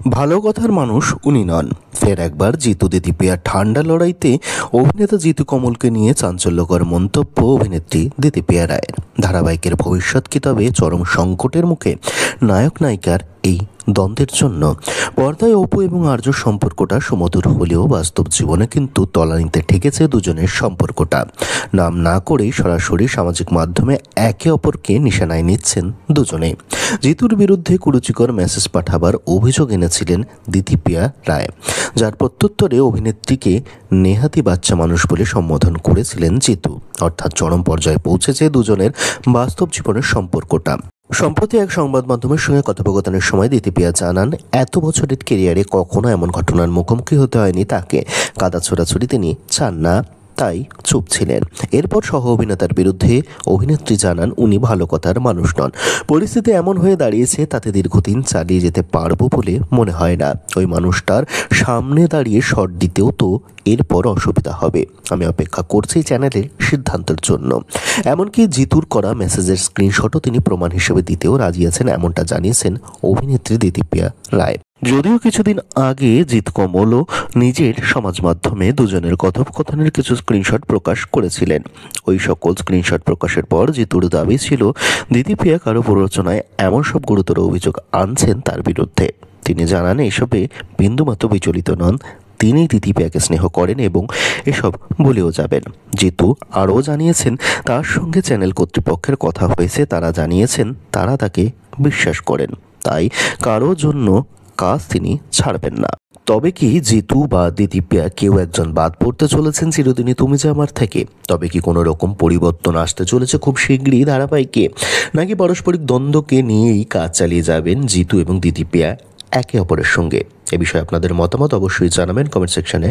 ভালো কথার মানুষ উনি নন। ফের একবার জিতু দিদিপিয়ার ঠান্ডা লড়াইতে অভিনেতা জিতু কমলকে নিয়ে চাঞ্চল্যকর মন্তব্য অভিনেত্রী দিদিপিয়া রায়ের। ধারাবাহিকের ভবিষ্যৎ কি তবে চরম সংকটের মুখে? নায়ক নায়িকার এই দ্বন্দ্বের জন্য পর্দায় অপু এবং আর্য সম্পর্কটা সুমধুর হলেও বাস্তব জীবনে কিন্তু তলানিতে ঠেকেছে দুজনের সম্পর্কটা। নাম না করেই সরাসরি সামাজিক মাধ্যমে একে অপরকে নিশানায় নিচ্ছেন দুজনে। জিতুর বিরুদ্ধে কুরুচিকর মেসেজ পাঠাবার অভিযোগ এনেছিলেন দিদিপিয়া রায়, যার প্রত্যুত্তরে অভিনেত্রীকে নেহাতি বাচ্চা মানুষ বলে সম্বোধন করেছিলেন জিতু। অর্থাৎ চরম পর্যায়ে পৌঁছেছে দুজনের বাস্তব জীবনের সম্পর্কটা। সম্প্রতি এক সংবাদ মাধ্যমের সঙ্গে কথোপকথনের সময় দিদিপিয়া জানান, এত বছরের কেরিয়ারে কখনো এমন ঘটনার মুখোমুখি হতে হয়নি তাকে। কাদা ছোড়াছুড়ি তিনি চান না, তাই চুপ ছিলেন। এরপর সহ অভিনেতার বিরুদ্ধে অভিনেত্রী জানান, উনি ভালো কথার মানুষ নন। পরিস্থিতি এমন হয়ে দাঁড়িয়েছে তাতে দীর্ঘদিন চালিয়ে যেতে পারবো বলে মনে হয় না। ওই মানুষটার সামনে দাঁড়িয়ে শট দিতেও তো এরপর অসুবিধা হবে। আমি অপেক্ষা করছি চ্যানেলের সিদ্ধান্তের জন্য। এমনকি জিতুর করা মেসেজের স্ক্রিনশটও তিনি প্রমাণ হিসেবে দিতেও রাজি আছেন, এমনটা জানিয়েছেন অভিনেত্রী দিদিপিয়া রায়। যদিও কিছুদিন আগে জিৎ কমলও নিজের সমাজ মাধ্যমে দুজনের কথোপকথনের কিছু স্ক্রিনশট প্রকাশ করেছিলেন। ওই সকল স্ক্রিনশট প্রকাশের পর জিতুর দাবি ছিল দিদিপিয়া কারো প্ররোচনায় এমন সব গুরুতর অভিযোগ আনছেন তার বিরুদ্ধে। তিনি জানান, এসবে বিন্দুমাত্র বিচলিত নন। তিনি দিদিপিয়াকে স্নেহ করেন এবং এসব বলেও যাবেন। জিতু আরও জানিয়েছেন, তার সঙ্গে চ্যানেল কর্তৃপক্ষের কথা হয়েছে, তারা জানিয়েছেন তারা তাকে বিশ্বাস করেন, তাই কারো জন্য কাজ তিনি ছাড়বেন না। তবে কি জিতু বা দিদিপিয়া কেউ একজন বাদ পড়তে চলেছেন চিরদিনই তুমি যে আমার থেকে? তবে কি কোনো রকম পরিবর্তন আসতে চলেছে খুব শীঘ্রই ধারাবাহিকে? নাকি পারস্পরিক দ্বন্দ্বকে নিয়েই কাজ চালিয়ে যাবেন জিতু এবং দিদিপিয়া একে অপরের সঙ্গে? এ বিষয়ে আপনাদের মতামত অবশ্যই জানাবেন কমেন্ট সেকশনে।